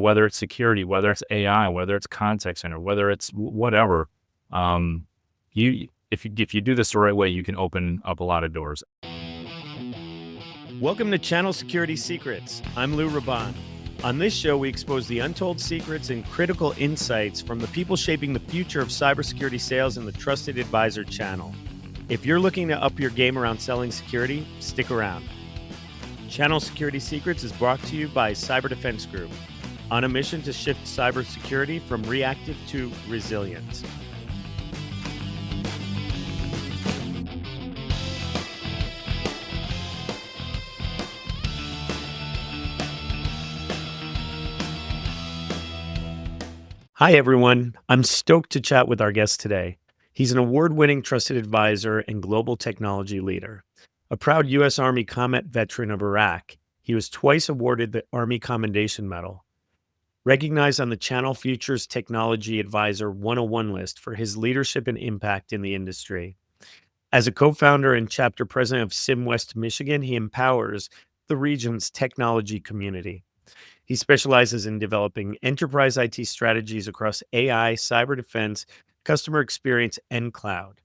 whether it's security, whether it's AI, whether it's contact center, whether it's whatever. If you do this the right way, you can open up a lot of doors. Welcome to Channel Security Secrets. I'm Lou Rabon. On this show, we expose the untold secrets and critical insights from the people shaping the future of cybersecurity sales in the Trusted Advisor channel. If you're looking to up your game around selling security, stick around. Channel Security Secrets is brought to you by Cyber Defense Group, on a mission to shift cybersecurity from reactive to resilient. Hi, everyone. I'm stoked to chat with our guest today. He's an award-winning trusted advisor and global technology leader. A proud U.S. Army combat veteran of Iraq, he was twice awarded the Army Commendation Medal. Recognized on the Channel Futures Technology Advisor 101 list for his leadership and impact in the industry. As a co-founder and chapter president of SIM West Michigan, he empowers the region's technology community. He specializes in developing enterprise IT strategies across AI, cyber defense, customer experience, and cloud.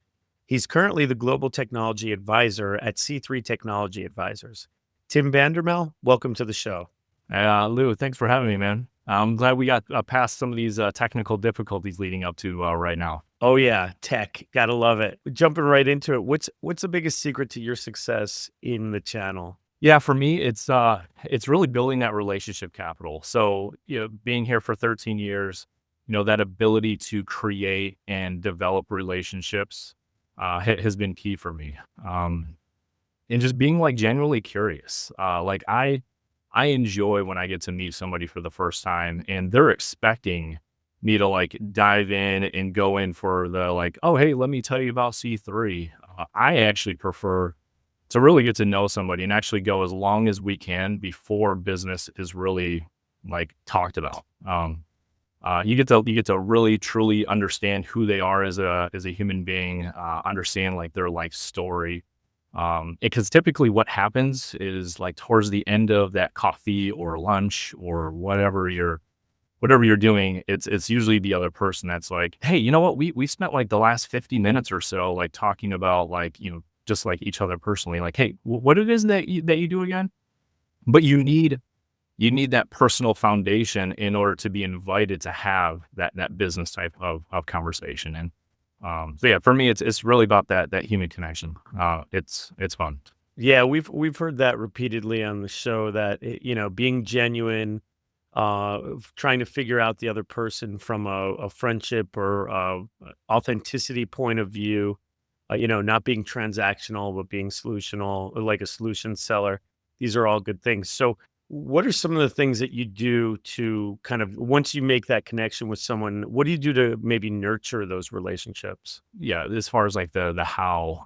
He's currently the global technology advisor at C3 Technology Advisors. Tim VanderMel, welcome to the show. Lou, thanks for having me, man. I'm glad we got past some of these technical difficulties leading up to right now. Oh yeah, tech, gotta love it. Jumping right into it, what's the biggest secret to your success in the channel? Yeah, for me, it's really building that relationship capital. So, being here for 13 years, that ability to create and develop relationships has been key for me. And just being like genuinely curious. I enjoy when I get to meet somebody for the first time and they're expecting me to like dive in and go in for the like, oh, hey, let me tell you about C3. I actually prefer to really get to know somebody and actually go as long as we can before business is really like talked about. You get to really truly understand who they are as a human being, understand like their life story. Because typically what happens is like towards the end of that coffee or lunch or whatever you're doing, it's usually the other person that's like, hey, you know what? We spent like the last 50 minutes or so like talking about like, just like each other personally, like, hey, what it is that you do again? But you need that personal foundation in order to be invited to have that business type of conversation. And so yeah, for me, it's really about that human connection. It's fun. Yeah, we've heard that repeatedly on the show that being genuine, trying to figure out the other person from a friendship or authenticity point of view. Not being transactional, but being solutional, like a solution seller. These are all good things. So what are some of the things that you do to kind of, once you make that connection with someone, what do you do to maybe nurture those relationships? Yeah, as far as like the how,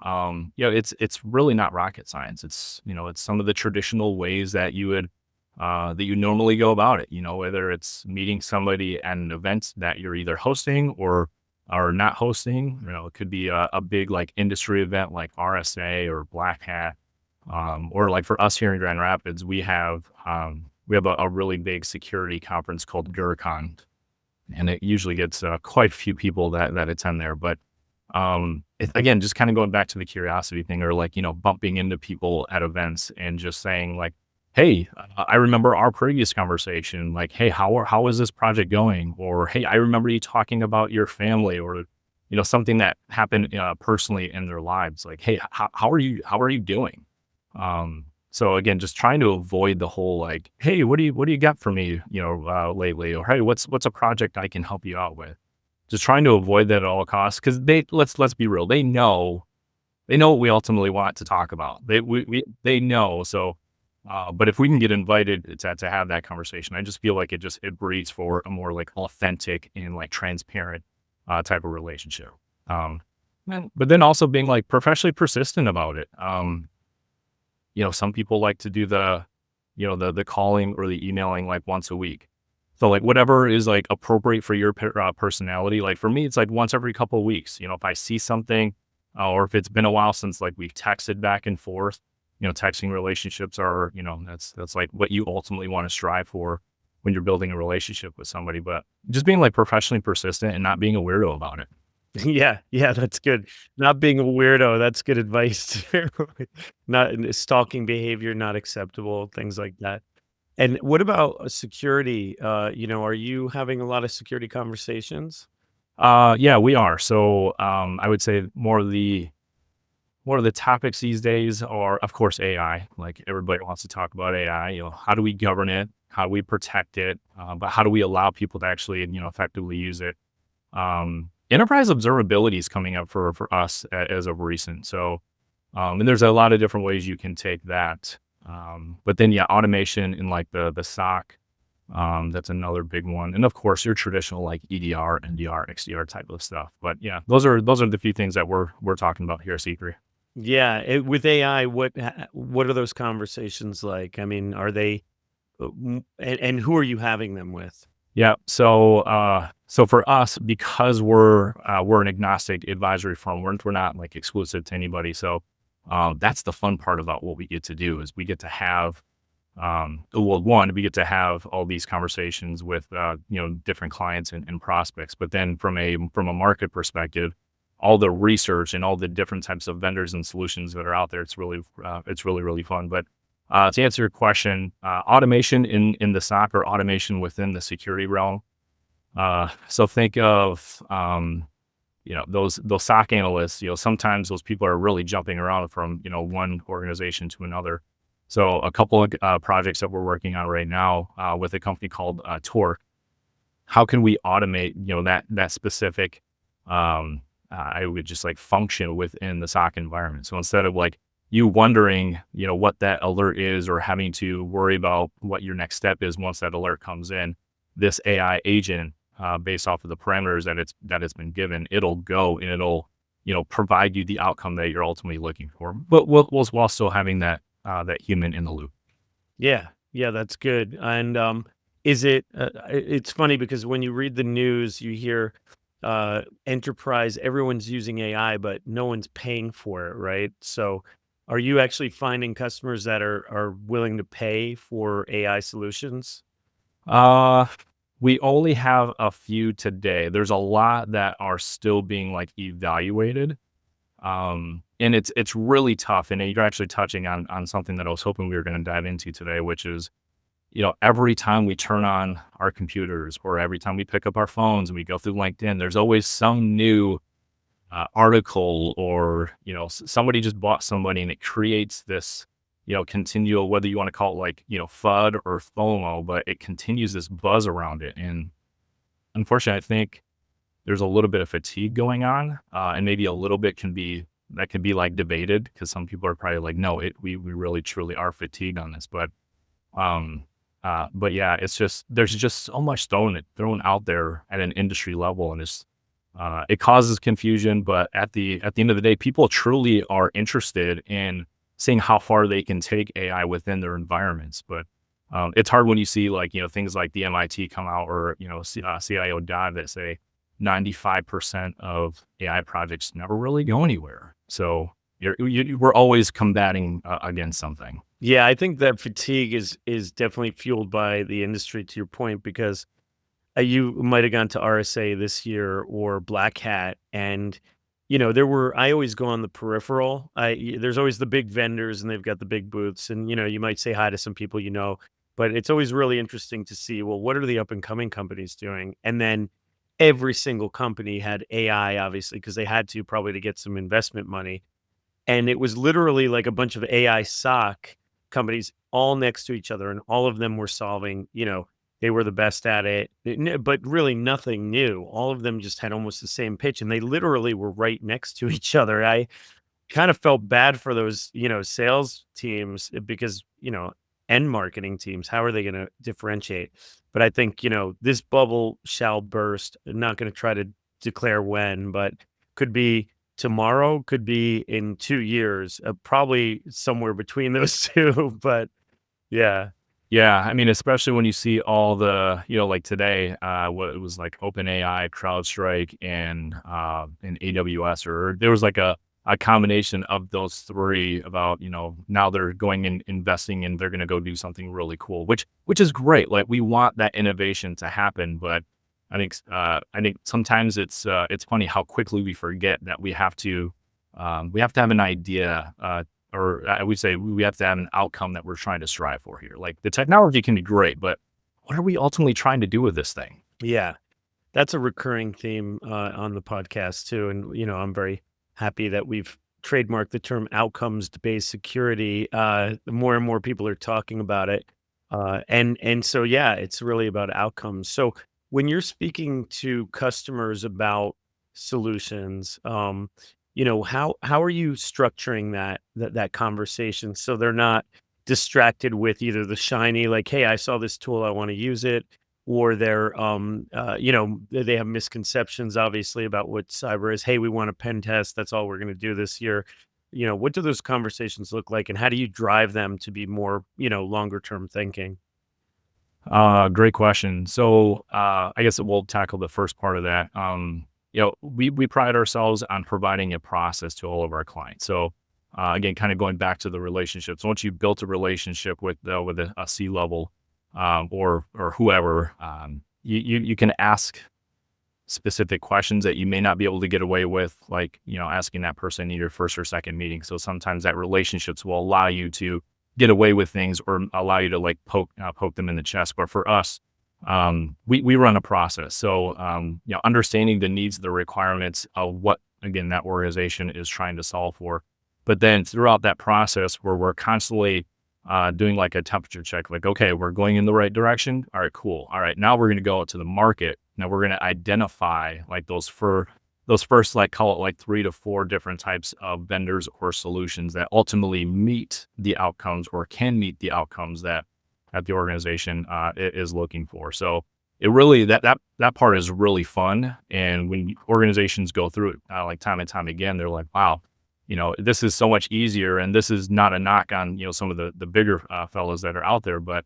it's really not rocket science. It's some of the traditional ways that you would that you normally go about it. Whether it's meeting somebody at an event that you're either hosting or not hosting. It could be a big like industry event like RSA or Black Hat, or like for us here in Grand Rapids, we have a really big security conference called GurCon, and it usually gets quite a few people that attend there. But again, just kind of going back to the curiosity thing, or like bumping into people at events and just saying like, hey, I remember our previous conversation. Like, hey, how is this project going? Or, hey, I remember you talking about your family, or, something that happened personally in their lives. Like, hey, how are you doing? So again, just trying to avoid the whole like, hey, what do you got for me, lately? Or, hey, what's a project I can help you out with? Just trying to avoid that at all costs. Cause let's be real. They know what we ultimately want to talk about. They know. So, but if we can get invited to have that conversation, I just feel like it breeds for a more like authentic and like transparent type of relationship. But then also being like professionally persistent about it. Some people like to do the calling or the emailing like once a week. So like whatever is like appropriate for your personality. Like for me, it's like once every couple of weeks. If I see something, or if it's been a while since like we've texted back and forth, texting relationships are, that's like what you ultimately want to strive for. when you're building a relationship with somebody, but just being like professionally persistent and not being a weirdo about it. Yeah, yeah, that's good. Not being a weirdo, that's good advice too. Not stalking behavior, not acceptable, things like that. And what about security? Are you having a lot of security conversations? Yeah, we are. So I would say more of the topics these days are, of course, AI. Like everybody wants to talk about AI. How do we govern it? How do we protect it? But how do we allow people to actually, effectively use it? Enterprise observability is coming up for us as of recent. So, and there's a lot of different ways you can take that. But then, yeah, automation in like the SOC. That's another big one, and of course, your traditional like EDR, NDR, XDR type of stuff. But yeah, those are the few things that we're talking about here at C3. Yeah, with AI, what are those conversations like? I mean, are they and who are you having them with? Yeah. So for us, because we're an agnostic advisory firm, we're not like exclusive to anybody. So that's the fun part about what we get to do is we get to have well, one, we get to have all these conversations with different clients and prospects. But then from a market perspective, all the research and all the different types of vendors and solutions that are out there, it's really really fun. But to answer your question, automation in the SOC or automation within the security realm. So think of those SOC analysts. Sometimes those people are really jumping around from one organization to another. So a couple of projects that we're working on right now with a company called Torque. How can we automate that specific I would just like function within the SOC environment. So instead of like you wondering, what that alert is or having to worry about what your next step is once that alert comes in, this AI agent, based off of the parameters that it's been given, it'll go and it'll, provide you the outcome that you're ultimately looking for, but while still having that human in the loop. Yeah, yeah, that's good. And is it? It's funny because when you read the news, you hear enterprise, everyone's using AI, but no one's paying for it, right? So, are you actually finding customers that are willing to pay for AI solutions? Uh, we only have a few today. There's a lot that are still being like evaluated. And it's really tough. And you're actually touching on something that I was hoping we were going to dive into today, which is, every time we turn on our computers or every time we pick up our phones and we go through LinkedIn, there's always some new article or, somebody just bought somebody and it creates this, continual, whether you want to call it like, FUD or FOMO, but it continues this buzz around it. And unfortunately, I think there's a little bit of fatigue going on, and maybe a little bit can be like debated because some people are probably like, no, we really truly are fatigued on this. But yeah, it's just there's just so much thrown out there at an industry level, and it causes confusion. But at the end of the day, people truly are interested in seeing how far they can take AI within their environments. But it's hard when you see like things like the MIT come out or CIO dive that say 95% of AI projects never really go anywhere. So we're always combating against something. Yeah, I think that fatigue is definitely fueled by the industry. To your point, because you might have gone to RSA this year or Black Hat, and there were. I always go on the peripheral. There's always the big vendors, and they've got the big booths, and you might say hi to some people, but it's always really interesting to see. Well, what are the up and coming companies doing? And then every single company had AI, obviously, because they had to probably to get some investment money. And it was literally like a bunch of AI SOC companies all next to each other, and all of them were solving, they were the best at it, but really nothing new. All of them just had almost the same pitch, and they literally were right next to each other. I kind of felt bad for those, sales teams because, and marketing teams. How are they going to differentiate? But I think, this bubble shall burst. I'm not going to try to declare when, but could be tomorrow, could be in 2 years, probably somewhere between those two. But yeah, Yeah, I mean, especially when you see all the, like today, what it was like OpenAI, CrowdStrike, and AWS, or there was like a combination of those three about, now they're going and investing and they're going to go do something really cool, which is great. Like we want that innovation to happen, but I think sometimes it's funny how quickly we forget that we have to have an idea, or I would say we have to have an outcome that we're trying to strive for here. Like the technology can be great, but what are we ultimately trying to do with this thing? Yeah. That's a recurring theme on the podcast too, and I'm very happy that we've trademarked the term outcomes-based security. More and more people are talking about it, and so yeah, it's really about outcomes. So when you're speaking to customers about solutions, how are you structuring that conversation so they're not distracted with either the shiny, like, "Hey, I saw this tool, I want to use it," or they have misconceptions obviously about what cyber is. Hey, we want a pen test. That's all we're going to do this year. What do those conversations look like, and how do you drive them to be more, longer term thinking? Great question. So, I guess we'll tackle the first part of that. We pride ourselves on providing a process to all of our clients. So, again, kind of going back to the relationships. Once you've built a relationship with a C level, or whoever, you can ask specific questions that you may not be able to get away with, like, asking that person in your first or second meeting. So sometimes that relationships will allow you to get away with things or allow you to like poke them in the chest. But for us, we run a process. So, understanding the needs, the requirements of what, again, that organization is trying to solve for. But then throughout that process where we're constantly doing like a temperature check, like, okay, we're going in the right direction. All right, cool. All right, now we're going to go out to the market. Now we're going to identify like those first, like, call it like 3 to 4 different types of vendors or solutions that ultimately meet the outcomes or can meet the outcomes that the organization is looking for. So it really, that part is really fun. And when organizations go through it, like time and time again, they're like, wow, this is so much easier. And this is not a knock on, some of the bigger fellows that are out there, but,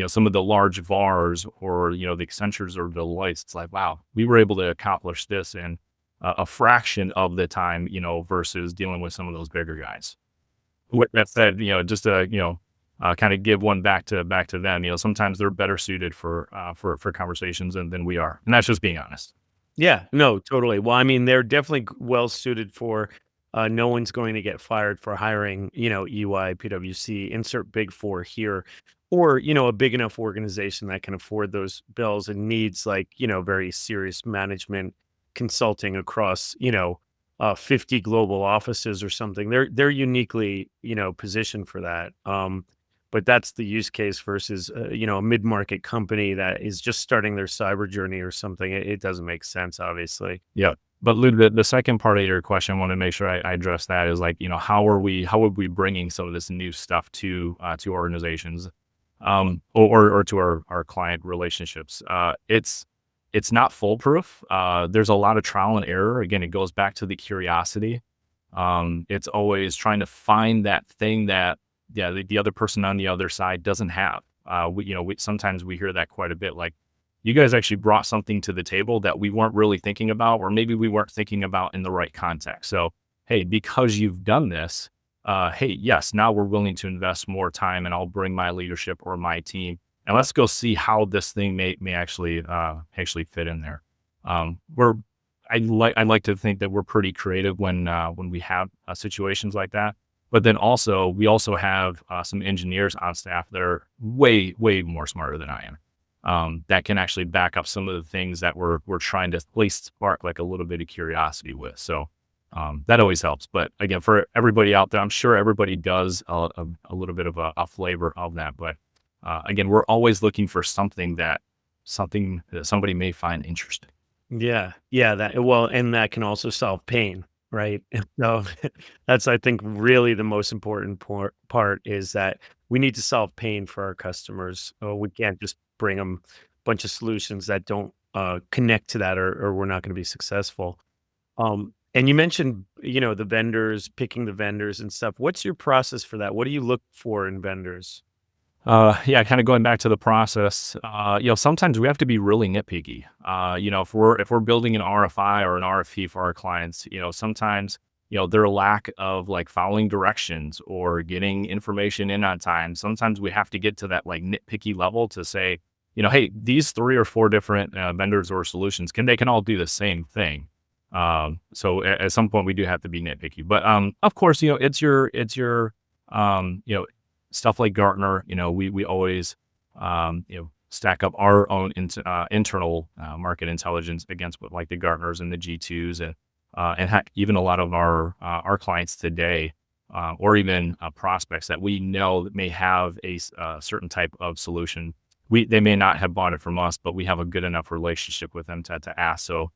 some of the large VARs or, the Accentures or Deloittes, it's like, wow, we were able to accomplish this in a fraction of the time, versus dealing with some of those bigger guys. With that said, just to, kind of give one back to them, sometimes they're better suited for conversations than we are. And that's just being honest. Yeah, no, totally. Well, I mean, they're definitely well suited for. No one's going to get fired for hiring, EY, PwC, insert big four here, or a big enough organization that can afford those bills and needs like very serious management consulting across 50 global offices or something. They're uniquely positioned for that. But that's the use case versus a mid market company that is just starting their cyber journey or something. It doesn't make sense, obviously. Yeah. But Lou, the second part of your question, I want to make sure I address that is like, how are we bringing some of this new stuff to organizations, or to our client relationships? It's not foolproof. There's a lot of trial and error. Again, it goes back to the curiosity. It's always trying to find that thing that, yeah, the other person on the other side doesn't have. We sometimes we hear that quite a bit. Like, you guys actually brought something to the table that we weren't really thinking about, or maybe we weren't thinking about in the right context. So, hey, because you've done this, hey, yes, now we're willing to invest more time, and I'll bring my leadership or my team, and let's go see how this thing may actually fit in there. We're I like to think that we're pretty creative when we have situations like that. But then also we also have some engineers on staff that are way more smarter than I am. That can actually back up some of the things that we're trying to at least spark like a little bit of curiosity with. So that always helps. But again, for everybody out there, I'm sure everybody does a little bit of a flavor of that. But again, we're always looking for something that somebody may find interesting. Yeah, yeah, and that can also solve pain, right? And so that's, I think, really the most important part is that we need to solve pain for our customers. We can't just bring them a bunch of solutions that don't connect to that, or we're not going to be successful. And you mentioned, the vendors, picking the vendors and stuff. What's your process for that? What do you look for in vendors? Yeah, kind of going back to the process, sometimes we have to be really nitpicky. If we're building an RFI or an RFP for our clients, sometimes their lack of like following directions or getting information in on time. Sometimes we have to get to that like nitpicky level to say, hey, these 3 or 4 different vendors or solutions can all do the same thing. So at some point we do have to be nitpicky, but of course, it's your stuff like Gartner. We always stack up our own internal market intelligence against what like the Gartners and the G2s and heck, even a lot of our clients today, or even prospects that we know that may have a certain type of solution. They may not have bought it from us, but we have a good enough relationship with them to ask. So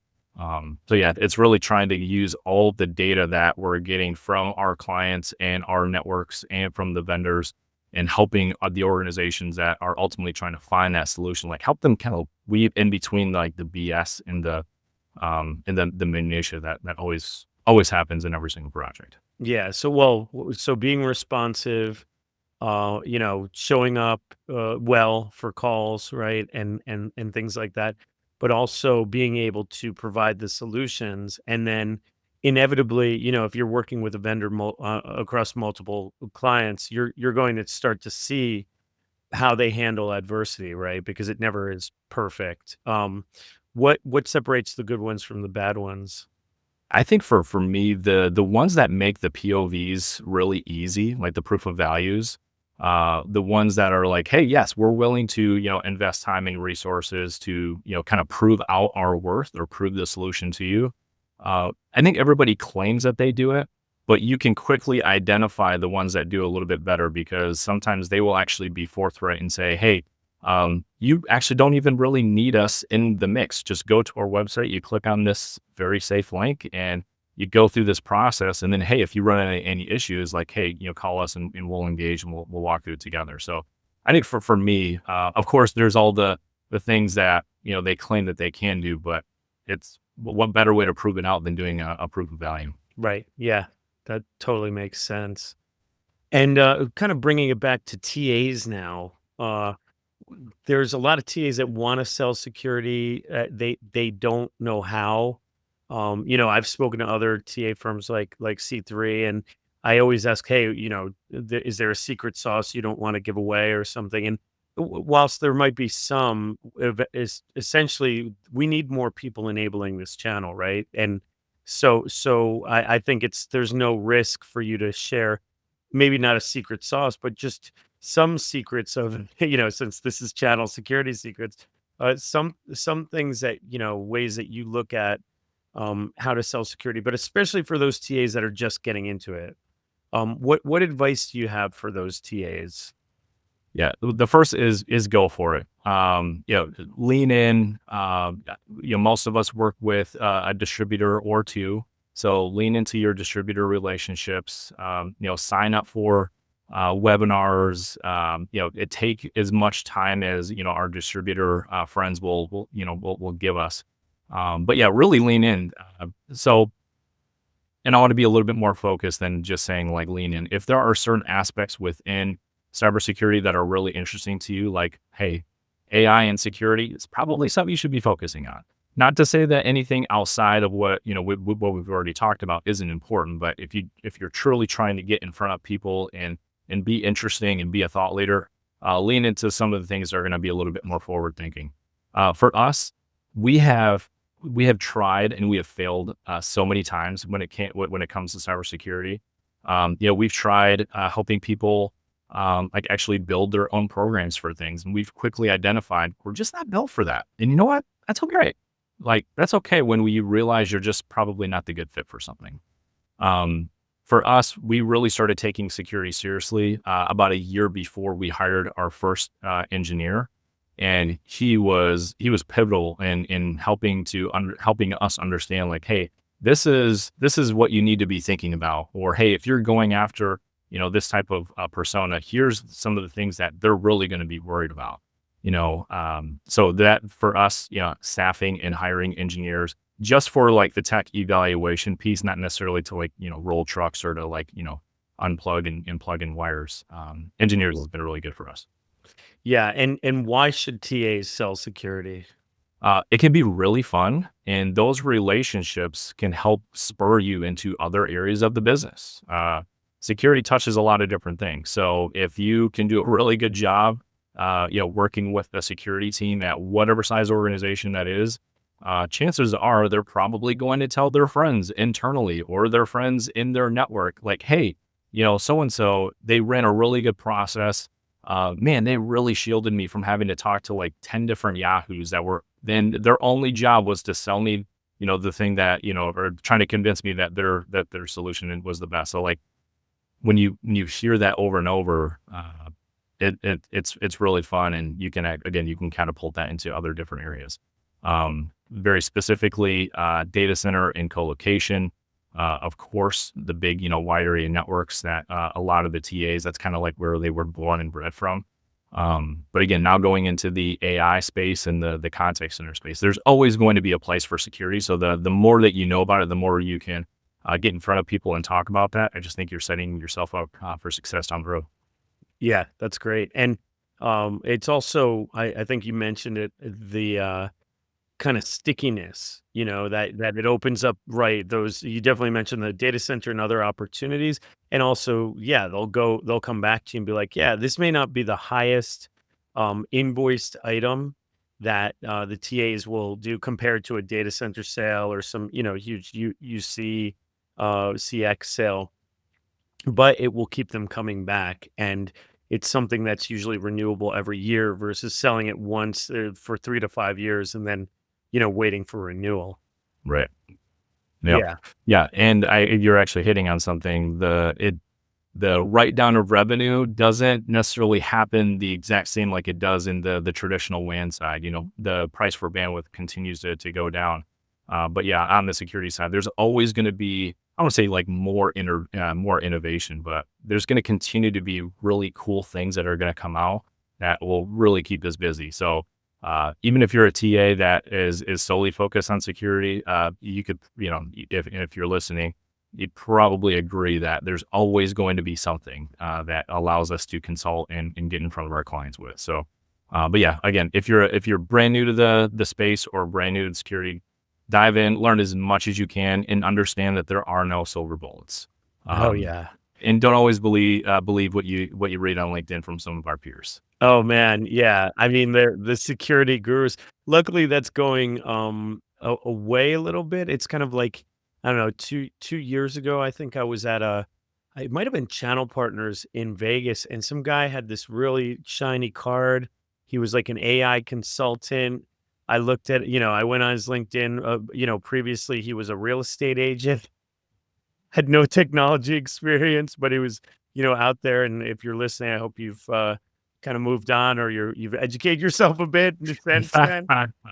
yeah, it's really trying to use all the data that we're getting from our clients and our networks and from the vendors, and helping the organizations that are ultimately trying to find that solution, like help them kind of weave in between like the BS and the minutia that always happens in every single project. Yeah. So being responsive, showing up well for calls, right, and things like that, but also being able to provide the solutions, and then inevitably, if you're working with a vendor across multiple clients, you're going to start to see how they handle adversity, right? Because it never is perfect. What separates the good ones from the bad ones? I think for me, the ones that make the POVs really easy, like the proof of values, the ones that are like, hey, yes, we're willing to, invest time and resources to, kind of prove out our worth or prove the solution to you. I think everybody claims that they do it, but you can quickly identify the ones that do a little bit better, because sometimes they will actually be forthright and say, hey, you actually don't even really need us in the mix. Just go to our website, you click on this very safe link, and you go through this process. And then, hey, if you run into any issues, like, hey, call us and we'll engage and we'll walk through it together. So I think for me, of course, there's all the things that they claim that they can do, but it's what better way to prove it out than doing a proof of value. Right. Yeah, that totally makes sense. And kind of bringing it back to TAs now. There's a lot of TAs that want to sell security. They don't know how. I've spoken to other TA firms like C3, and I always ask, hey, is there a secret sauce you don't want to give away or something? And whilst there might be some, is essentially we need more people enabling this channel, right? And so I think there's no risk for you to share, maybe not a secret sauce, but just some secrets of, since this is channel security secrets, some things that, ways that you look at how to sell security, but especially for those TAs that are just getting into it. What advice do you have for those TAs? Yeah, the first is go for it. Lean in. Most of us work with a distributor or two, so lean into your distributor relationships. Sign up for webinars. It take as much time as our distributor friends will give us. But yeah, really lean in. And I want to be a little bit more focused than just saying like lean in. If there are certain aspects within cybersecurity that are really interesting to you, like, hey, AI and security is probably something you should be focusing on. Not to say that anything outside of what, what we've already talked about isn't important, but if you're truly trying to get in front of people and be interesting and be a thought leader, lean into some of the things that are going to be a little bit more forward thinking. For us, we have we have tried and we have failed so many times when it comes to cybersecurity. We've tried helping people like actually build their own programs for things, and we've quickly identified we're just not built for that. And you know what? That's okay. Like that's okay when we realize you're just probably not the good fit for something. For us, we really started taking security seriously about a year before we hired our first engineer, and he was pivotal in helping us understand like, hey, this is what you need to be thinking about, or hey, if you're going after this type of persona, here's some of the things that they're really going to be worried about. So that for us, staffing and hiring engineers just for like the tech evaluation piece, not necessarily to like, roll trucks or to like, unplug and plug in wires. Engineers has been really good for us. Yeah, and why should TAs sell security? It can be really fun, and those relationships can help spur you into other areas of the business. Security touches a lot of different things. So if you can do a really good job, working with the security team at whatever size organization that is, chances are they're probably going to tell their friends internally or their friends in their network, like, hey, so and so, they ran a really good process. Man, they really shielded me from having to talk to like 10 different Yahoos that were then their only job was to sell me, the thing that, or trying to convince me that their solution was the best. So like when you hear that over and over, it's really fun, and you can again you can catapult that into other different areas. Very specifically, data center and co-location. Of course, the big wide area networks that a lot of the TAs, that's kind of like where they were born and bred from. But again, now going into the AI space and the contact center space, there's always going to be a place for security. So the more that you know about it, the more you can get in front of people and talk about that. I just think you're setting yourself up for success down the road. Yeah, that's great. And it's also, I think you mentioned it, the kind of stickiness, that it opens up, right? Those, you definitely mentioned the data center and other opportunities. And also, yeah, they'll come back to you and be like, yeah, this may not be the highest invoiced item that the TAs will do compared to a data center sale or some, huge UC CX sale, but it will keep them coming back. And it's something that's usually renewable every year versus selling it once for 3 to 5 years and then, waiting for renewal. Right. Yep. Yeah. Yeah. And you're actually hitting on something. The write down of revenue doesn't necessarily happen the exact same like it does in the traditional WAN side. The price for bandwidth continues to go down. But yeah, on the security side, there's always going to be, I don't say like more innovation, but there's going to continue to be really cool things that are going to come out that will really keep us busy. So even if you're a TA that is solely focused on security, you could, if you're listening, you'd probably agree that there's always going to be something that allows us to consult and get in front of our clients with. So, but yeah, again, if you're brand new to the space or brand new to security, dive in, learn as much as you can, and understand that there are no silver bullets. Oh Um, yeah. and don't always believe what you read on LinkedIn from some of our peers. Oh man, yeah. I mean, the security gurus. Luckily, that's going away a little bit. It's kind of like, I don't know, two years ago, I think I was at it might have been Channel Partners in Vegas, and some guy had this really shiny card. He was like an AI consultant. I looked at, I went on his LinkedIn. Previously he was a real estate agent, had no technology experience, but he was, out there. And if you're listening, I hope you've kind of moved on or you've educated yourself a bit since then.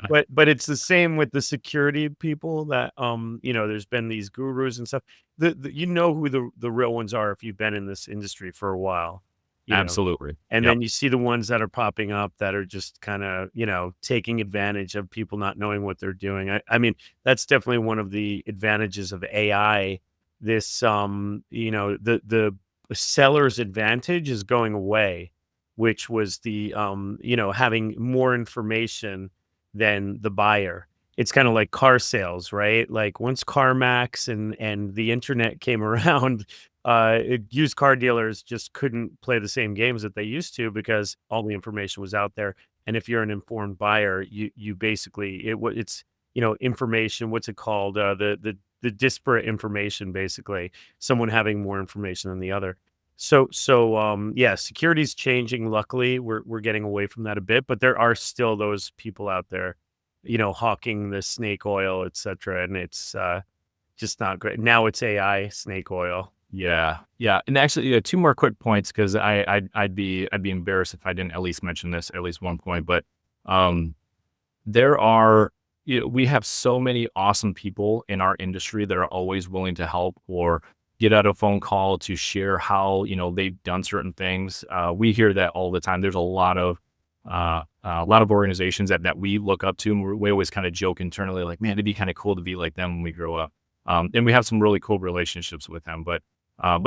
But it's the same with the security people that there's been these gurus and stuff. Who the real ones are if you've been in this industry for a while, you know. Absolutely. And Yep. then you see the ones that are popping up that are just kind of, taking advantage of people not knowing what they're doing. I mean, that's definitely one of the advantages of AI. This the seller's advantage is going away, which was the having more information than the buyer. It's kind of like car sales, right? Like once CarMax and the internet came around, used car dealers just couldn't play the same games that they used to because all the information was out there. And if you're an informed buyer, you basically it's information. What's it called? The disparate information, basically, someone having more information than the other. Yeah, security's changing. Luckily, we're getting away from that a bit, but there are still those people out there, hawking the snake oil, etc. And it's just not great. Now it's AI snake oil. Yeah, yeah, and actually, yeah, two more quick points because I'd be embarrassed if I didn't at least mention this at least one point. But um, there are we have so many awesome people in our industry that are always willing to help or get out a phone call to share how they've done certain things. We hear that all the time. There's a lot of organizations that we look up to, and we always kind of joke internally, like, man, it'd be kind of cool to be like them when we grow up. And we have some really cool relationships with them. But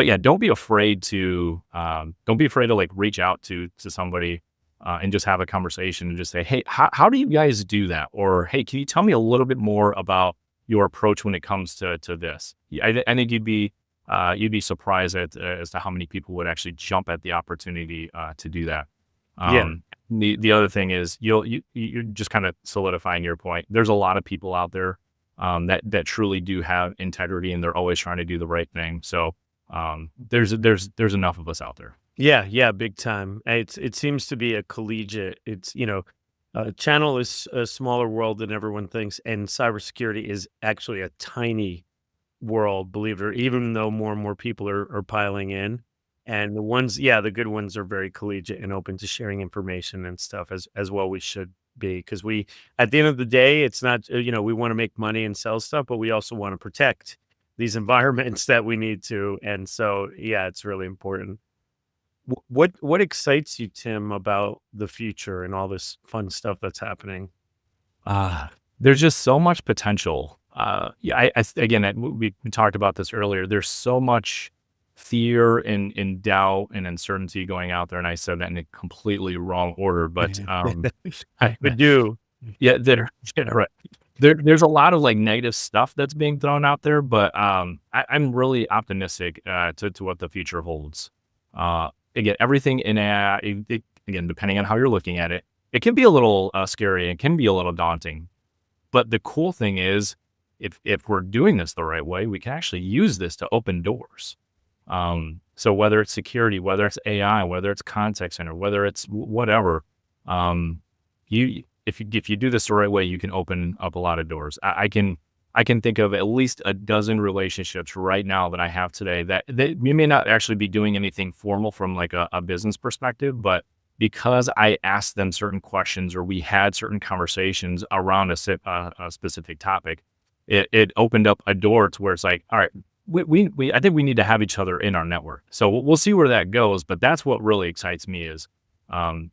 yeah, don't be afraid to like reach out to somebody. and just have a conversation and just say, hey, how do you guys do that? Or, hey, can you tell me a little bit more about your approach when it comes to this? I think you'd be surprised as to how many people would actually jump at the opportunity to do that. Yeah. The other thing is you're just kind of solidifying your point. There's a lot of people out there that truly do have integrity, and they're always trying to do the right thing. So there's enough of us out there. Yeah, yeah, big time. It seems to be a collegiate. Channel is a smaller world than everyone thinks, and cybersecurity is actually a tiny world, believe it or even though more and more people are piling in. And the good ones are very collegiate and open to sharing information and stuff as well. We should be because we, at the end of the day, it's not we want to make money and sell stuff, but we also want to protect these environments that we need to. And so, yeah, it's really important. What excites you, Tim, about the future and all this fun stuff that's happening? Uh, there's just so much potential. Yeah, again, we talked about this earlier. There's so much fear and doubt and uncertainty going out there, and I said that in a completely wrong order. But I, We do. yeah, yeah, right. There's a lot of like negative stuff that's being thrown out there, but I'm really optimistic to what the future holds. Again, everything in AI, again, depending on how you're looking at it, it can be a little scary and can be a little daunting. But the cool thing is, if we're doing this the right way, we can actually use this to open doors. So whether it's security, whether it's AI, whether it's contact center, whether it's whatever, you if you do this the right way, you can open up a lot of doors. I can think of at least a dozen relationships right now that I have today that we may not actually be doing anything formal from like a business perspective, but because I asked them certain questions or we had certain conversations around a specific topic, it opened up a door to where it's like, all right, I think we need to have each other in our network. So we'll see where that goes. But that's what really excites me is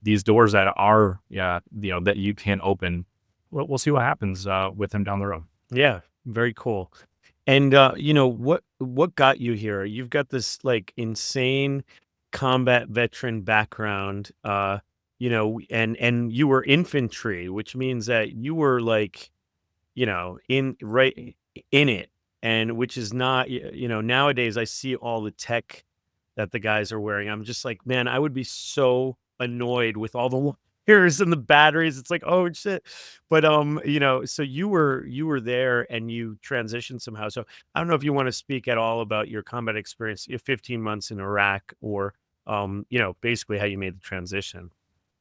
these doors that are, yeah, that you can open. We'll see what happens with them down the road. Yeah, very cool. And what got you here? You've got this like insane combat veteran background, and you were infantry, which means that you were like, in it, and which is not, nowadays I see all the tech that the guys are wearing. I'm just like, man, I would be so annoyed with all the wires and the batteries. It's like, oh shit. But so you were there and you transitioned somehow. So I don't know if you want to speak at all about your combat experience, your 15 months in Iraq, or basically how you made the transition.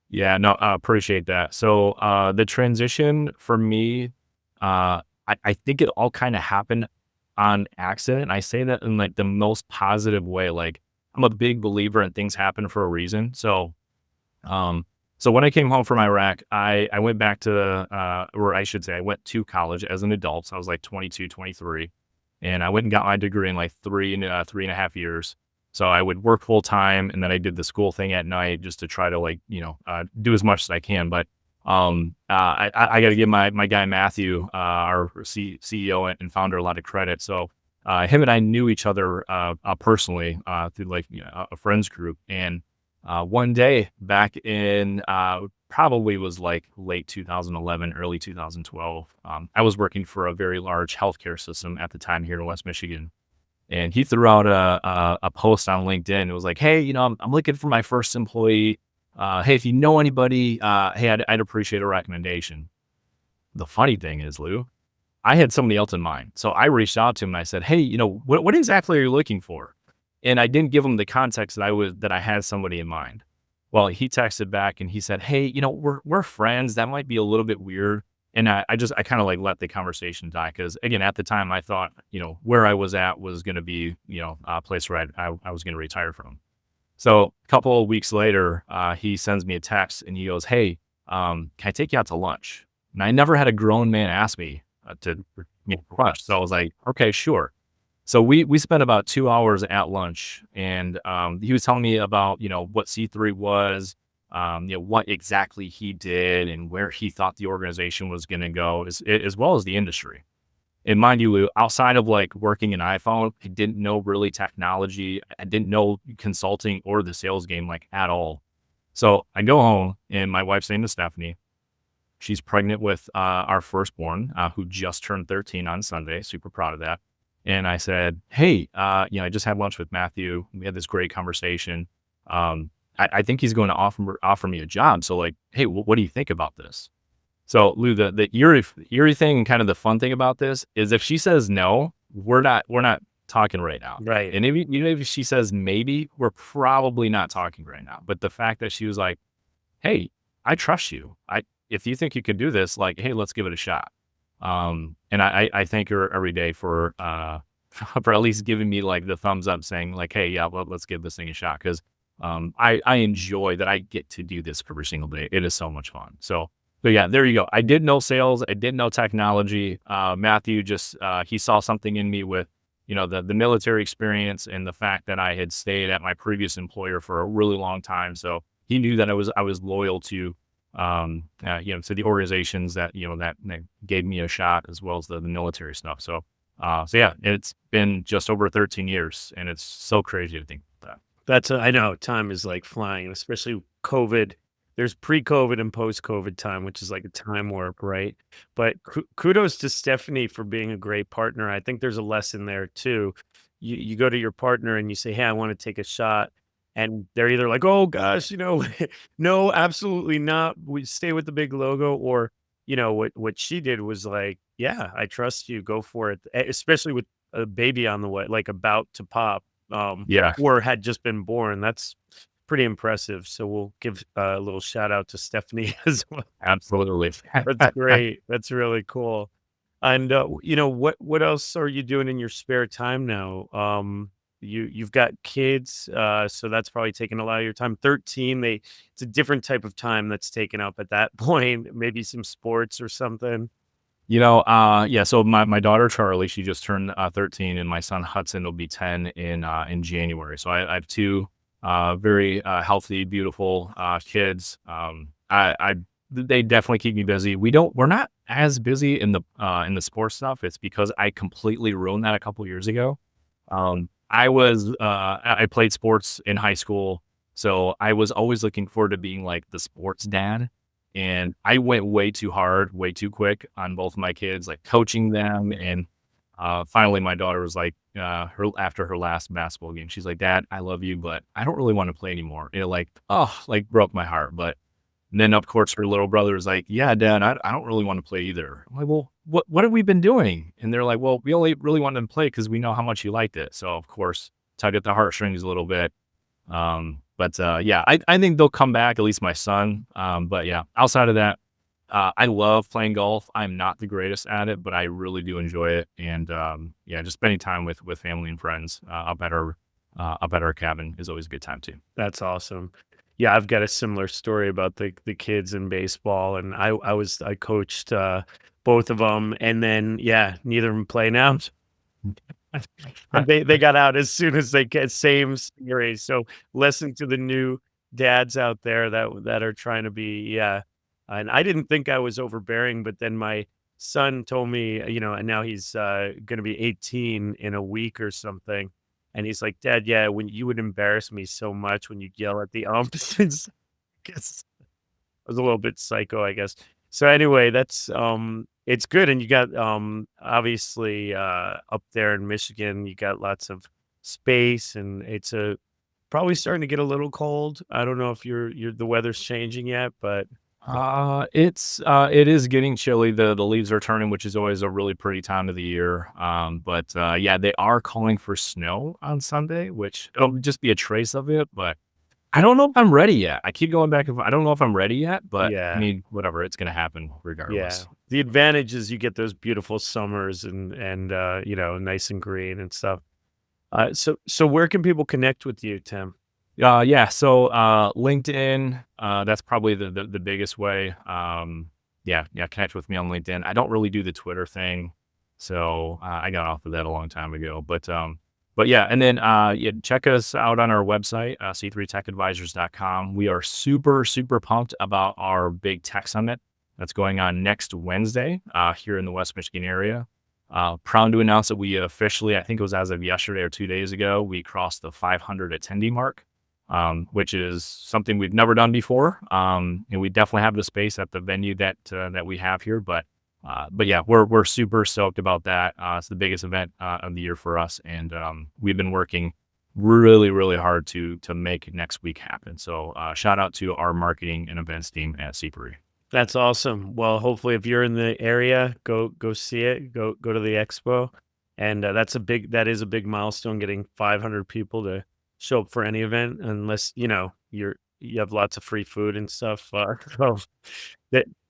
Yeah, no, I appreciate that. So the transition for me, I think it all kind of happened on accident. I say that in like the most positive way. Like I'm a big believer in things happen for a reason. Um, so when I came home from Iraq, I went back to, or I should say, I went to college as an adult. So I was like 22, 23, and I went and got my degree in like 3.5 years. So I would work full time, and then I did the school thing at night just to try to like, do as much as I can. But I got to give my guy Matthew, our CEO and founder, a lot of credit. So him and I knew each other personally through like a friends group, and one day back in probably was like late 2011, early 2012, I was working for a very large healthcare system at the time here in West Michigan. And he threw out a post on LinkedIn. It was like, hey, I'm looking for my first employee. Hey, if you know anybody, hey, I'd appreciate a recommendation. The funny thing is, Lou, I had somebody else in mind. So I reached out to him and I said, hey, what exactly are you looking for? And I didn't give him the context that I had somebody in mind. Well, he texted back and he said, hey, we're friends. That might be a little bit weird. And I kind of like let the conversation die. Cause again, at the time I thought, where I was at was going to be, a place where I was going to retire from. So a couple of weeks later, he sends me a text and he goes, hey, can I take you out to lunch? And I never had a grown man ask me to lunch. So I was like, okay, sure. So we spent about 2 hours at lunch, and he was telling me about what C3 was, what exactly he did, and where he thought the organization was going to go, as well as the industry. And mind you, Lou, outside of like working in iPhone, I didn't know really technology. I didn't know consulting or the sales game like at all. So I go home and my wife's name is Stephanie. She's pregnant with our firstborn, who just turned 13 on Sunday. Super proud of that. And I said, "Hey, I just had lunch with Matthew. We had this great conversation. Um, I think he's going to offer me a job. So, like, hey, what do you think about this?" So, Lou, the eerie thing and kind of the fun thing about this is if she says no, we're not talking right now. Right. And if she says maybe, we're probably not talking right now. But the fact that she was like, "Hey, I trust you. If you think you could do this, like, hey, let's give it a shot." And I thank her every day for for at least giving me like the thumbs up, saying like, "Hey, yeah, well, let's give this thing a shot." Because I enjoy that I get to do this every single day. It is so much fun. So yeah, there you go. I did know sales. I did know technology. Matthew just he saw something in me with the military experience and the fact that I had stayed at my previous employer for a really long time. So he knew that I was loyal to the organizations that gave me a shot as well as the military stuff. So yeah, it's been just over 13 years and it's so crazy to think about that. I know time is like flying, especially COVID. There's pre-COVID and post-COVID time, which is like a time warp, right? But kudos to Stephanie for being a great partner. I think there's a lesson there too. You go to your partner and you say, "Hey, I want to take a shot," and they're either like, "Oh gosh, no, absolutely not. We stay with the big logo," or what she did was like, "Yeah, I trust you. Go for it." Especially with a baby on the way, like about to pop. Yeah, Or had just been born. That's pretty impressive. So we'll give a little shout out to Stephanie as well. absolutely. That's great. That's really cool. And what else are you doing in your spare time now? You've got kids, so that's probably taking a lot of your time. 13, it's a different type of time that's taken up at that point. Maybe some sports or something. Yeah, so my daughter Charlie, she just turned 13, and my son Hudson will be 10 in January. So I have two very healthy, beautiful kids. They definitely keep me busy. We're not as busy in the sports stuff. It's because I completely ruined that a couple years ago. I played sports in high school, so I was always looking forward to being like the sports dad. And I went way too hard, way too quick on both my kids, like coaching them. And finally, my daughter was like, her after her last basketball game, she's like, "Dad, I love you, but I don't really want to play anymore." It like broke my heart. But then, of course, her little brother was like, "Yeah, Dad, I don't really want to play either." I'm like, "Well, what have we been doing?" And they're like, "Well, we only really wanted to play because we know how much you liked it." So, of course, tug at the heartstrings a little bit. But yeah, I think they'll come back, at least my son. But yeah, outside of that, I love playing golf. I'm not the greatest at it, but I really do enjoy it. And yeah, just spending time with family and friends up at our cabin is always a good time too. That's awesome. Yeah, I've got a similar story about the kids in baseball, and I coached both of them, and then yeah, neither of them play now. They got out as soon as they get same series. So listen to the new dads out there that are trying to be, yeah. And I didn't think I was overbearing, but then my son told me, and now he's going to be 18 in a week or something. And he's like, "Dad, yeah, when you would embarrass me so much when you yell at the umps." Guess I was a little bit psycho, I guess. So anyway, it's good. And you got obviously up there in Michigan, you got lots of space and it's a probably starting to get a little cold. I don't know if you're the weather's changing yet, but It is getting chilly. The leaves are turning, which is always a really pretty time of the year. But yeah, they are calling for snow on Sunday, which it'll just be a trace of it. But I don't know if I'm ready yet. I keep going back and I don't know if I'm ready yet. But I yeah, mean, whatever, it's gonna happen yeah. regardless. The advantage is you get those beautiful summers and nice and green and stuff. So where can people connect with you, Tim? Yeah. So LinkedIn, that's probably the biggest way. Yeah, yeah. Connect with me on LinkedIn. I don't really do the Twitter thing, so I got off of that a long time ago. But yeah, and then yeah, check us out on our website, c3techadvisors.com. We are super super pumped about our big tech summit that's going on next Wednesday here in the West Michigan area. Proud to announce that we officially, I think it was as of yesterday or 2 days ago, we crossed the 500 attendee mark. which is something we've never done before. And we definitely have the space at the venue that we have here. But yeah, we're super stoked about that. It's the biggest event of the year for us, and we've been working really, really hard to make next week happen. So shout out to our marketing and events team at Seapery. That's awesome. Well, hopefully, if you're in the area, go see it. Go to the expo, and that is a big milestone. Getting 500 people to show up for any event, unless you have lots of free food and stuff. So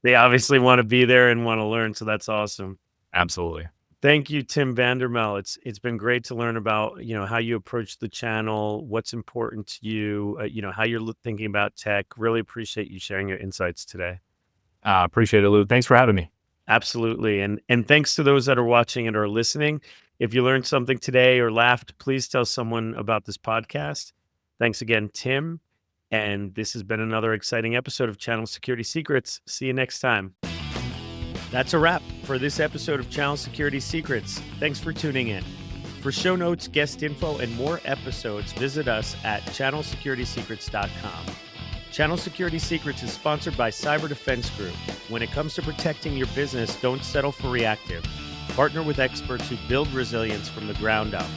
they obviously want to be there and want to learn. So that's awesome. Absolutely. Thank you, Tim VanderMel. It's been great to learn about how you approach the channel, what's important to you, how you're thinking about tech. Really appreciate you sharing your insights today. Appreciate it, Lou. Thanks for having me. Absolutely. And thanks to those that are watching and are listening. If you learned something today or laughed, please tell someone about this podcast. Thanks again, Tim. And this has been another exciting episode of Channel Security Secrets. See you next time. That's a wrap for this episode of Channel Security Secrets. Thanks for tuning in. For show notes, guest info, and more episodes, visit us at channelsecuritysecrets.com. Channel Security Secrets is sponsored by Cyber Defense Group. When it comes to protecting your business, don't settle for reactive. Partner with experts who build resilience from the ground up.